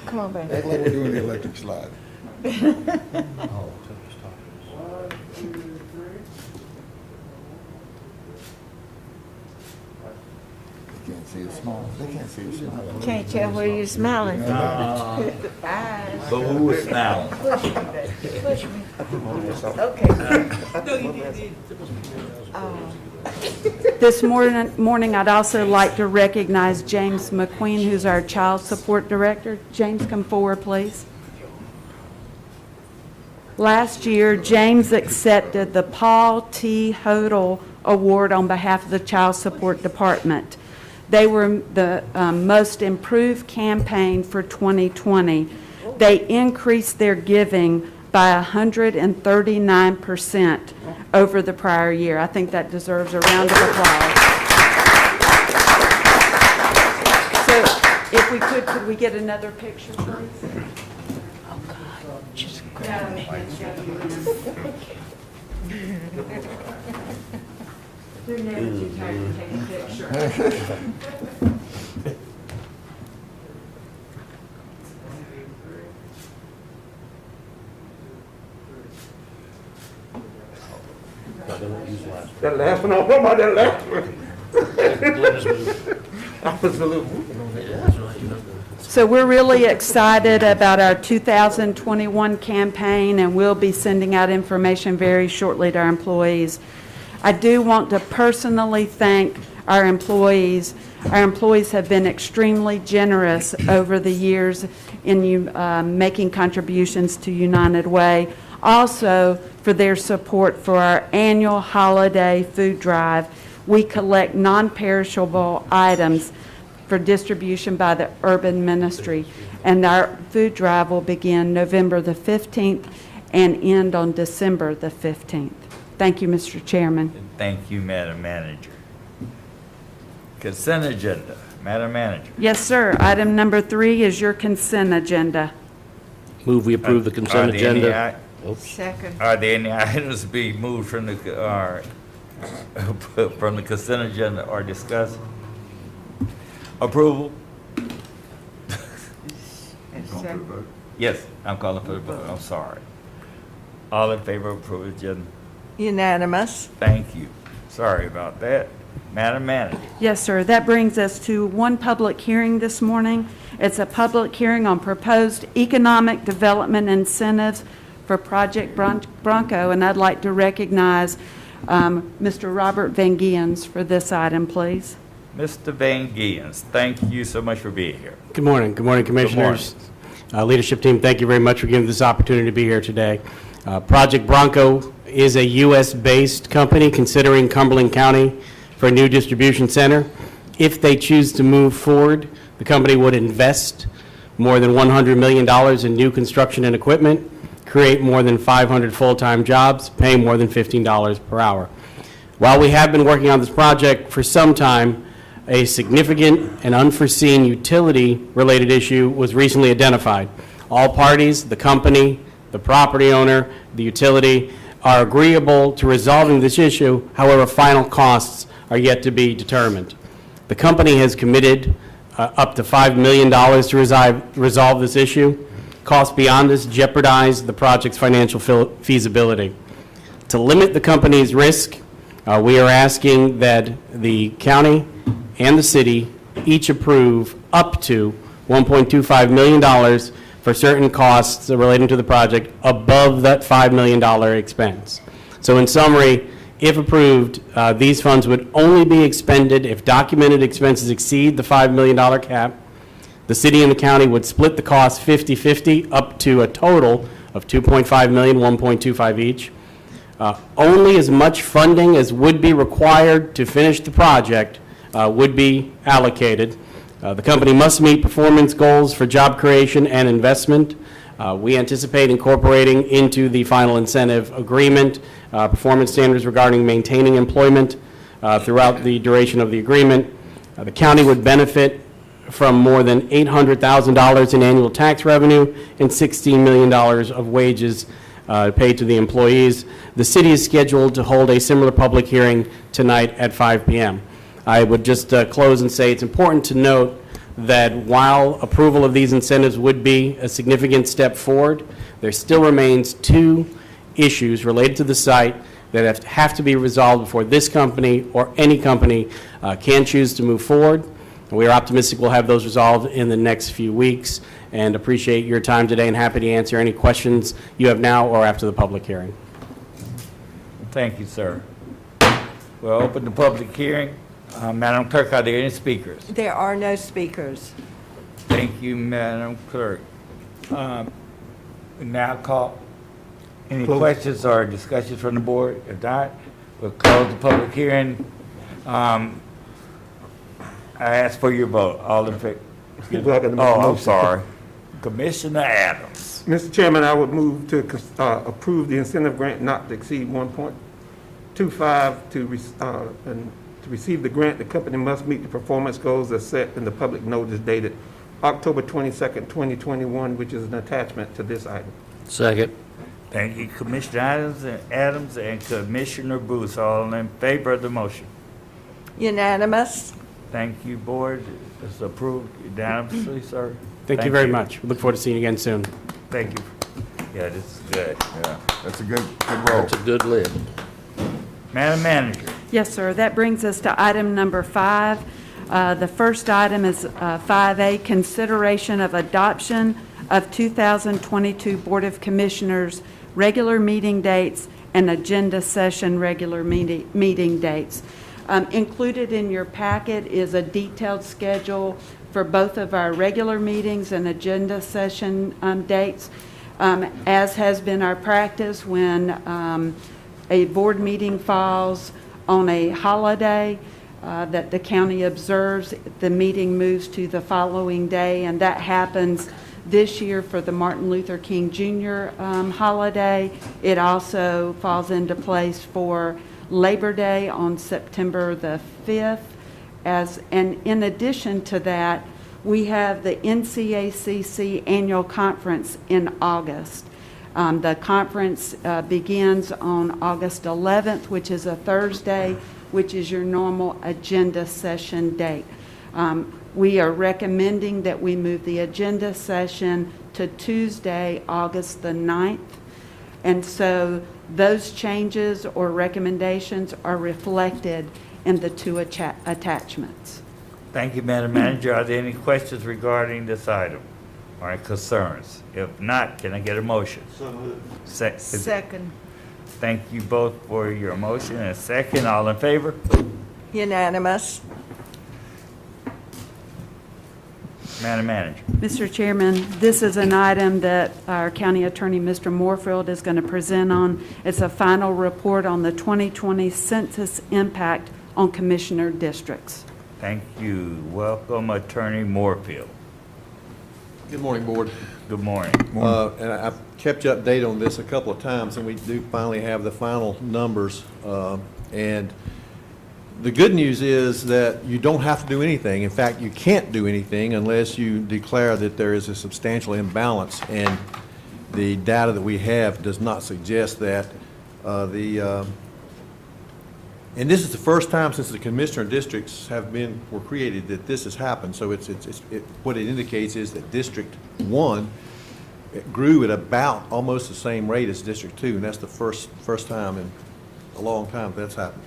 Come on, baby. Act like we're doing the electric slide. They can't see a smile. They can't see a smile. Can't tell where you're smiling. But who was smiling? Okay. This morning, I'd also like to recognize James McQueen, who's our Child Support Director. James, come forward, please. Last year, James accepted the Paul T. Hodel Award on behalf of the Child Support Department. They were the most improved campaign for 2020. They increased their giving by 139% over the prior year. I think that deserves a round of applause. So if we could we get another picture, please? Oh, God, just grab me. They're never too tired to take a picture. That last one, I don't know about that last one. I was a little. So we're really excited about our 2021 campaign, and we'll be sending out information very shortly to our employees. I do want to personally thank our employees. Our employees have been extremely generous over the years in making contributions to United Way. Also, for their support for our annual holiday food drive. We collect non-perishable items for distribution by the urban ministry. And our food drive will begin November the 15th and end on December the 15th. Thank you, Mr. Chairman. Thank you, Madam Manager. Consent agenda, Madam Manager. Yes, sir. Item number 3 is your consent agenda. Move we approve the consent agenda. Second. Are there any items to be moved from the, from the consent agenda or discussed? Approval? Yes, I'm calling for the vote. I'm sorry. All in favor of approval of agenda? Unanimous. Thank you. Sorry about that. Madam Manager. Yes, sir. That brings us to one public hearing this morning. It's a public hearing on proposed economic development incentives for Project Bronco, and I'd like to recognize Mr. Robert Van Giens for this item, please. Mr. Van Giens, thank you so much for being here. Good morning. Good morning, Commissioners. Leadership team, thank you very much for giving this opportunity to be here today. Project Bronco is a U.S.-based company considering Cumberland County for a new distribution center. If they choose to move forward, the company would invest more than $100 million in new construction and equipment, create more than 500 full-time jobs, pay more than $15 per hour. While we have been working on this project for some time, a significant and unforeseen utility-related issue was recently identified. All parties, the company, the property owner, the utility, are agreeable to resolving this issue. However, final costs are yet to be determined. The company has committed up to $5 million to resolve this issue. Costs beyond this jeopardize the project's financial feasibility. To limit the company's risk, we are asking that the county and the city each approve up to $1.25 million for certain costs relating to the project above that $5 million expense. So in summary, if approved, these funds would only be expended if documented expenses exceed the $5 million cap. The city and the county would split the cost 50-50 up to a total of $2.5 million, 1.25 each. Only as much funding as would be required to finish the project would be allocated. The company must meet performance goals for job creation and investment. We anticipate incorporating into the final incentive agreement performance standards regarding maintaining employment throughout the duration of the agreement. The county would benefit from more than $800,000 in annual tax revenue and $16 million of wages paid to the employees. The city is scheduled to hold a similar public hearing tonight at 5 p.m. I would just close and say it's important to note that while approval of these incentives would be a significant step forward, there still remains 2 issues related to the site that have to be resolved before this company or any company can choose to move forward. We are optimistic we'll have those resolved in the next few weeks, and appreciate your time today and happy to answer any questions you have now or after the public hearing. Thank you, sir. We'll open the public hearing. Madam Clerk, are there any speakers? There are no speakers. Thank you, Madam Clerk. Now call, any questions or discussions from the board? If not, we'll close the public hearing. I ask for your vote. All in favor? Oh, I'm sorry. Commissioner Adams. Mr. Chairman, I would move to approve the incentive grant not to exceed 1.25 to receive the grant. The company must meet the performance goals as set in the public notice dated October 22nd, 2021, which is an attachment to this item. Second. Thank you, Commissioner Adams and Commissioner Booth. All in favor of the motion? Unanimous. Thank you, board. It's approved unanimously, sir. Thank you very much. We look forward to seeing you again soon. Thank you. Yeah, this is good. Yeah, that's a good roll. That's a good lid. Madam Manager. Yes, sir. That brings us to item number 5. The first item is 5A, consideration of adoption of 2022 Board of Commissioners regular meeting dates and agenda session regular meeting dates. Included in your packet is a detailed schedule for both of our regular meetings and agenda session dates. As has been our practice, when a board meeting falls on a holiday that the county observes, the meeting moves to the following day, and that happens this year for the Martin Luther King Jr. Holiday. It also falls into place for Labor Day on September the 5th. And in addition to that, we have the NCACC annual conference in August. The conference begins on August 11th, which is a Thursday, which is your normal agenda session date. We are recommending that we move the agenda session to Tuesday, August the 9th. And so those changes or recommendations are reflected in the 2 attachments. Thank you, Madam Manager. Are there any questions regarding this item or any concerns? If not, can I get a motion? Second. Thank you both for your motion and a second. All in favor? Unanimous. Madam Manager. Mr. Chairman, this is an item that our County Attorney, Mr. Moorfield, is going to present on. It's a final report on the 2020 census impact on commissioner districts. Thank you. Welcome, Attorney Moorfield. Good morning, Board. Good morning. And I've kept you updated on this a couple of times, and we do finally have the final numbers. And the good news is that you don't have to do anything. In fact, you can't do anything unless you declare that there is a substantial imbalance, and the data that we have does not suggest that. And this is the first time since the commissioner districts were created that this has happened. So what it indicates is that District 1 grew at about almost the same rate as District 2, and that's the first time in a long time that's happened,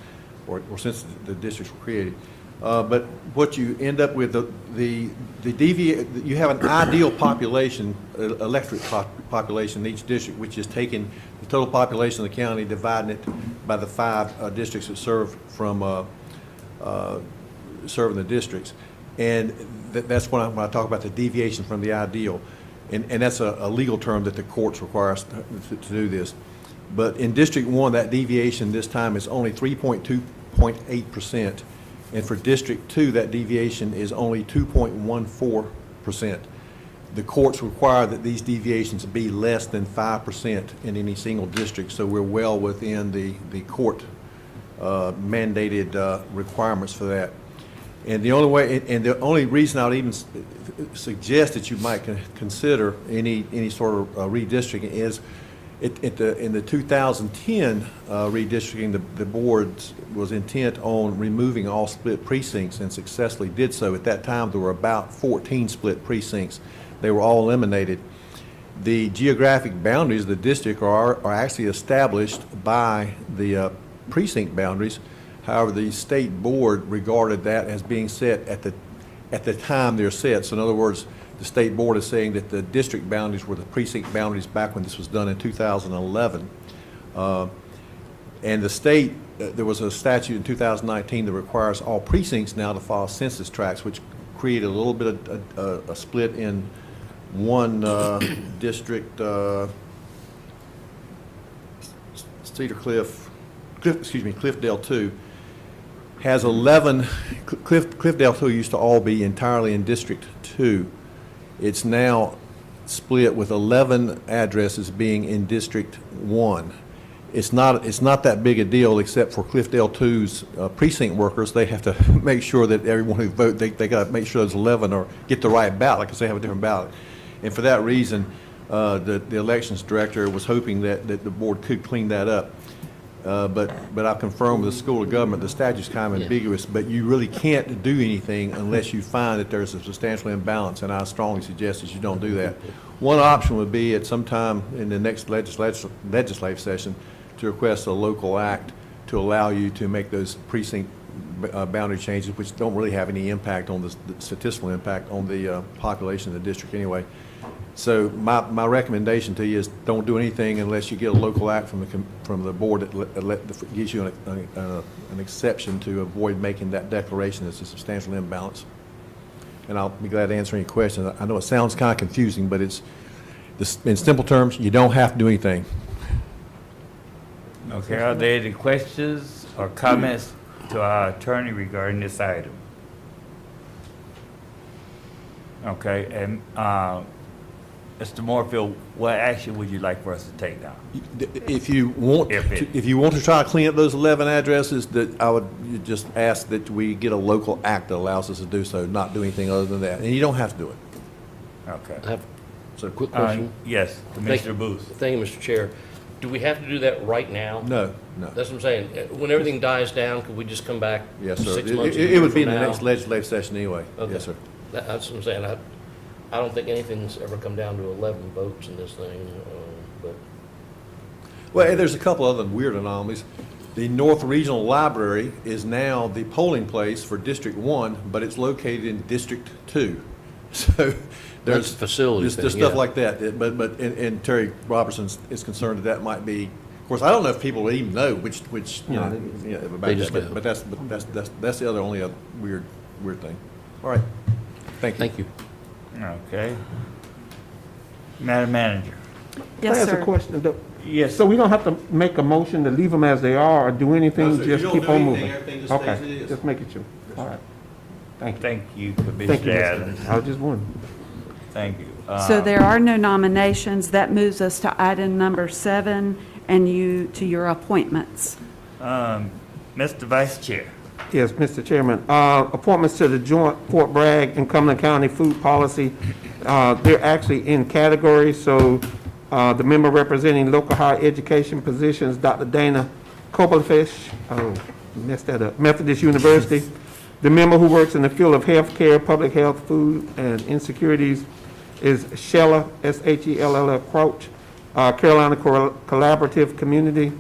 or since the districts were created. But what you end up with, you have an ideal population, electorate population in each district, which is taking the total population of the county, dividing it by the 5 districts that serve from serving the districts. And that's when I talk about the deviation from the ideal. And that's a legal term that the courts require us to do this. But in District 1, that deviation this time is only 3.8%. And for District 2, that deviation is only 2.14%. The courts require that these deviations be less than 5% in any single district, so we're well within the court mandated requirements for that. And the only reason I would even suggest that you might consider any sort of redistricting is In the 2010 redistricting, the board was intent on removing all split precincts and successfully did so. At that time, there were about 14 split precincts. They were all eliminated. The geographic boundaries of the district are actually established by the precinct boundaries. However, the state board regarded that as being set at the time they're set. So in other words, the state board is saying that the district boundaries were the precinct boundaries back when this was done in 2011. And the state, there was a statute in 2019 that requires all precincts now to follow census tracts, which created a little bit of a split in one district, Cedar Cliffdale 2 has 11, Cliffdale 2 used to all be entirely in District 2. It's now split with 11 addresses being in District 1. It's not that big a deal, except for Cliffdale 2's precinct workers. They have to make sure that everyone who vote, they got to make sure those 11 or get the right ballot, because they have a different ballot. And for that reason, the elections director was hoping that the board could clean that up. But I confirmed with the School of Government, the statute's kind of ambiguous, but you really can't do anything unless you find that there's a substantial imbalance, and I strongly suggest that you don't do that. One option would be at some time in the next legislative session to request a local act to allow you to make those precinct boundary changes, which don't really have any impact on the statistical impact on the population of the district anyway. So my recommendation to you is don't do anything unless you get a local act from the board that gives you an exception to avoid making that declaration as a substantial imbalance. And I'll be glad to answer any questions. I know it sounds kind of confusing, but it's in simple terms, you don't have to do anything. Okay, are there any questions or comments to our attorney regarding this item? Okay, and Mr. Moorfield, what action would you like for us to take now? If you want to try to clean up those 11 addresses, that I would just ask that we get a local act that allows us to do so, not do anything other than that. And you don't have to do it. Okay. I have a quick question. Yes, Commissioner Booth. Thank you, Mr. Chair. Do we have to do that right now? No. That's what I'm saying. When everything dies down, could we just come back Yes, sir. 6 months? It would be in the from next now? legislative session anyway. Okay. Yes, sir. That's what I'm saying. I don't think anything's ever come down to 11 votes in this thing, but Well, there's a couple other weird anomalies. The North Regional Library is now the polling place for District 1, but it's located in District 2. So there's That's a facility there's thing, stuff yeah. like that. And Terry Robertson is concerned that might be. Of course, I don't know if people even know which about They just that, go. but that's the only other weird thing. All right. Thank you. thank you. Okay. Madam Manager. Yes, Can I ask sir. a question? Yes. So we don't have to make a motion to leave them as they are or do anything, No, sir. You just don't keep do on anything, moving? everything just stays as it Okay, is. just making sure. All right. Thank you. Thank you, Thank you, Commissioner Mr. Adams. I was just wondering. Thank you. So there are no nominations. That moves us to item number 7 and to your appointments. Mr. Vice Chair. Yes, Mr. Chairman. Appointments to the joint Fort Bragg and Cumberland County Food Policy. They're actually in categories, so the member representing local higher education positions, Dr. Dana Kobalfish, messed that up, Methodist University. The member who works in the field of healthcare, public health, food, and insecurities is Shella, S-H-E-L-L-A Crouch, Carolina Collaborative Community.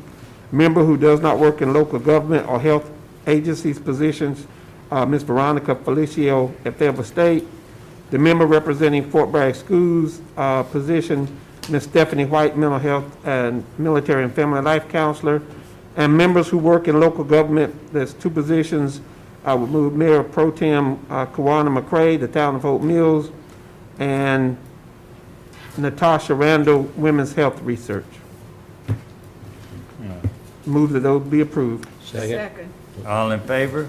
Member who does not work in local government or health agencies positions, Ms. Veronica Felicio at Fayetteville State. The member representing Fort Bragg Schools position, Ms. Stephanie White, Mental Health and Military and Family Life Counselor. And members who work in local government, there's 2 positions. I would move Mayor Pro Tem Kawana McCray, the town of Hope Mills, and Natasha Randall, Women's Health Research. Move that those be approved. Second. All in favor?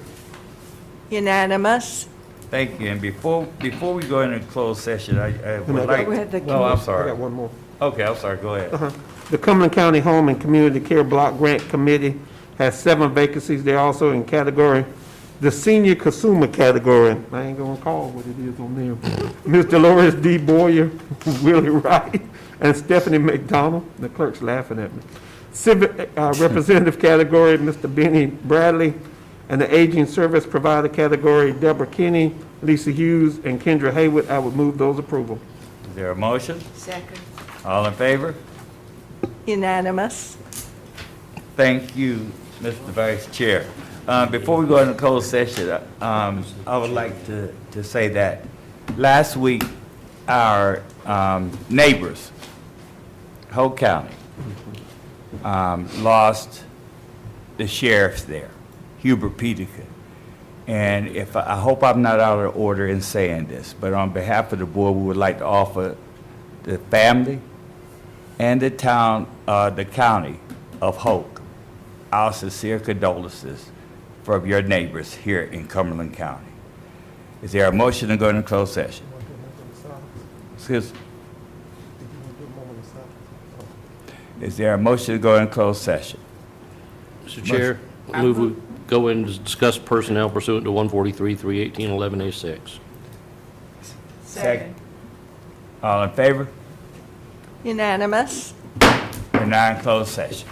Unanimous. Thank you. And before we go into closed session, I would I like. We had the Oh, I'm I sorry. got one more. Okay, I'm sorry. Go ahead. The Cumberland County Home and Community Care Block Grant Committee has 7 vacancies. They're also in category, the senior consumer category. I ain't gonna call what it is on there. Ms. Dolores D. Boyer, Willie Wright, and Stephanie McDonald. The clerk's laughing at me. Civic Representative category, Mr. Benny Bradley, and the Aging Service Provider category, Deborah Kinney, Lisa Hughes, and Kendra Haywood. I would move those approval. Is there a motion? Second. All in favor? Unanimous. Thank you, Mr. Vice Chair. Before we go into closed session, I would like to say that last week, our neighbors, Hope County, lost the sheriff there, Hubert Peterkin. And I hope I'm not out of order in saying this, but on behalf of the board, we would like to offer the family and the county of Hope our sincere condolences from your neighbors here in Cumberland County. Is there a motion to go into closed session? Excuse me. Is there a motion to go into closed session? Mr. Chair, I move we go in to discuss personnel pursuant to 143, 318, 11A6. Second. All in favor? Unanimous. We're now in closed session.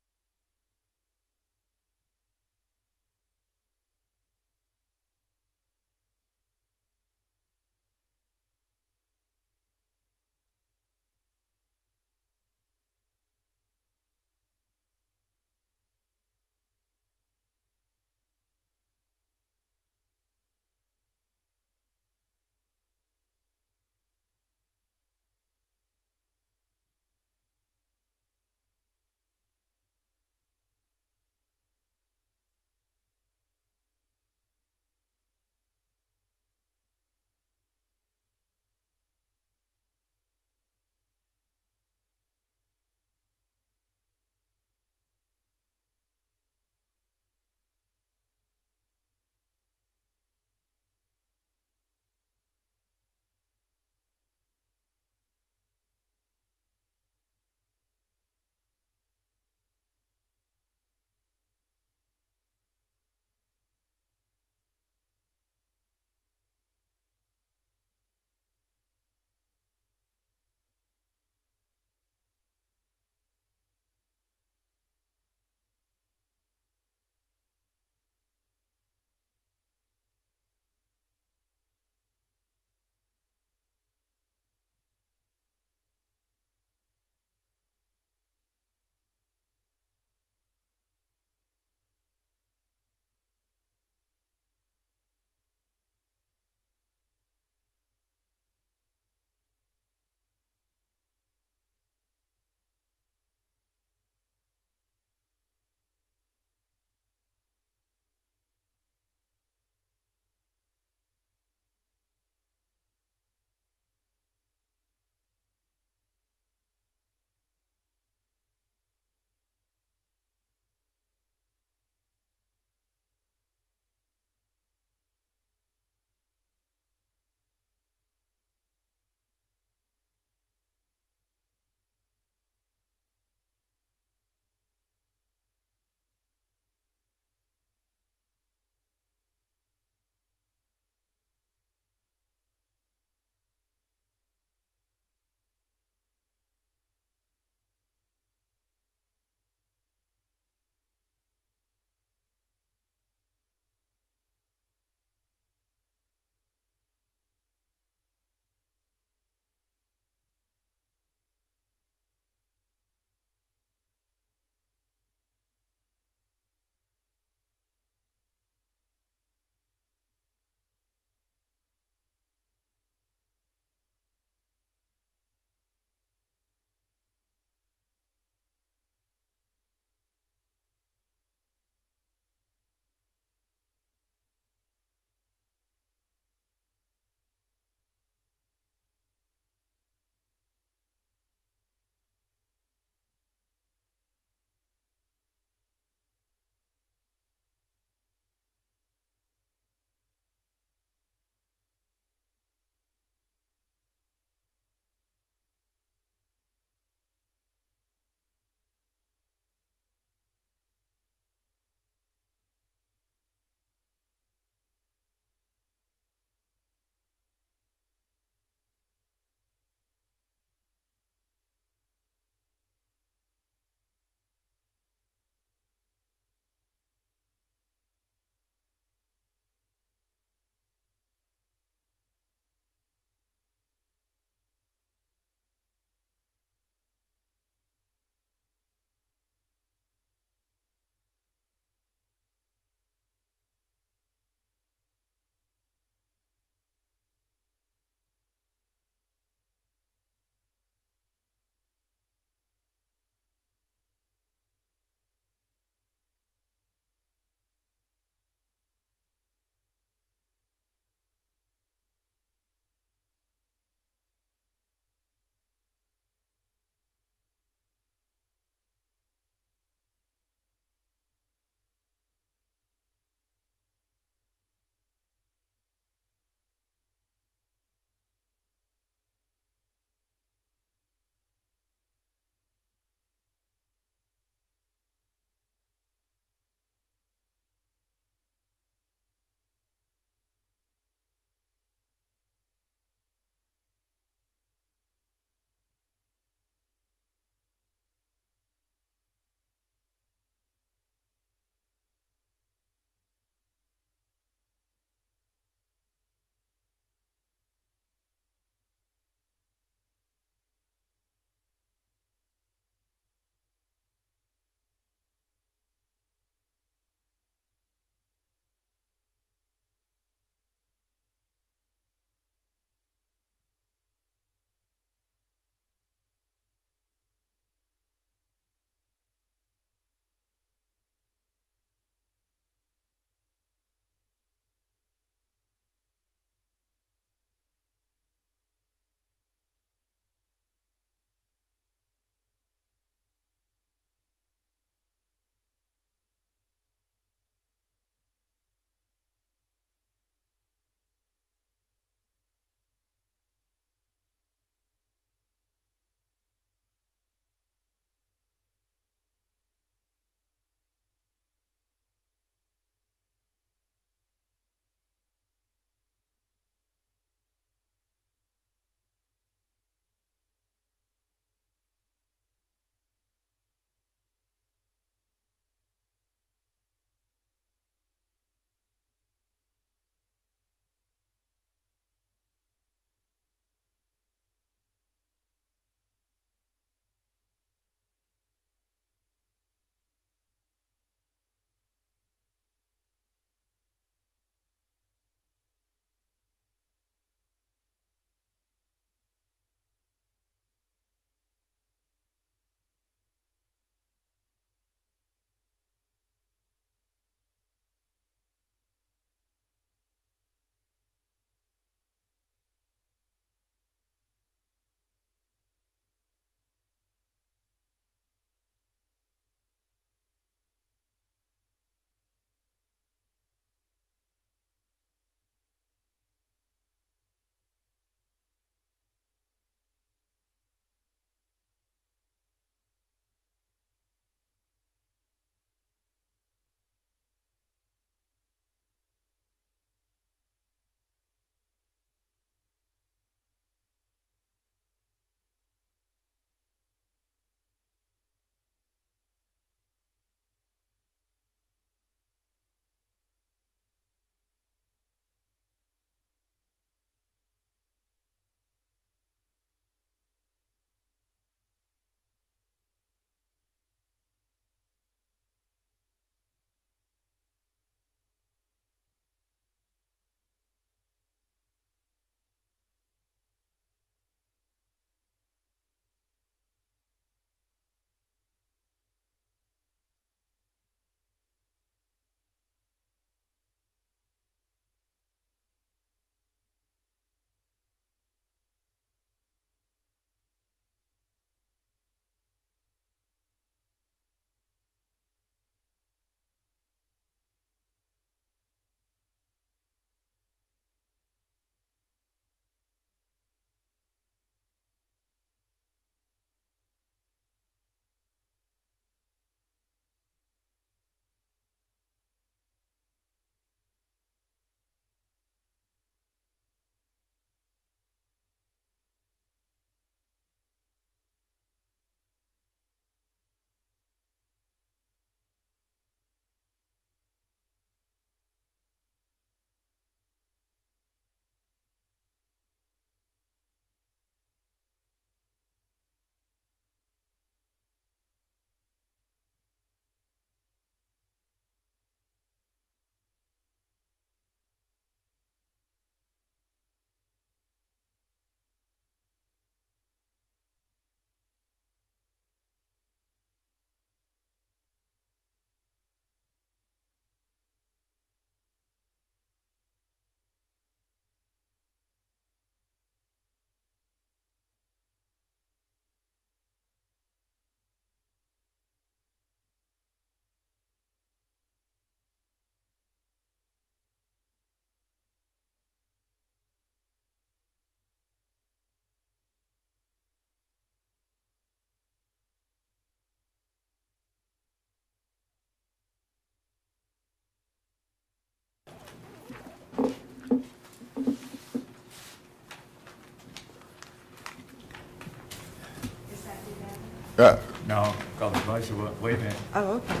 No, call the motion, wait a minute. Oh, okay.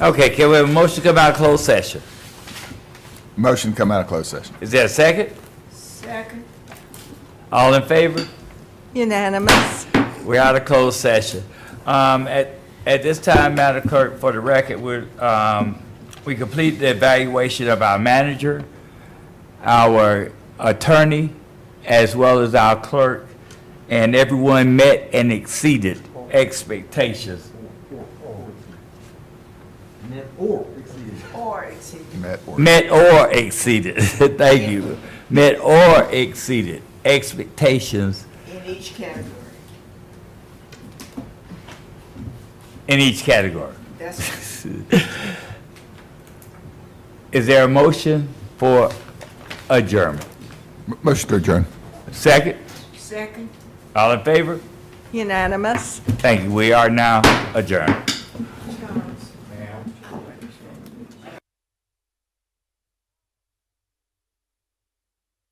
Okay, can we have a motion to come out of closed session? Motion to come out of closed session. Is there a second? Second. All in favor? Unanimous. We're out of closed session. At this time, Madam Clerk, for the record, we completed the evaluation of our manager, our attorney, as well as our clerk, and everyone met and exceeded expectations. Met or exceeded, thank you. Met or exceeded expectations In each category. in each category. That's Is there a motion for adjournment? Motion to adjourn. Second? second. All in favor? Unanimous. Thank you. We are now adjourned.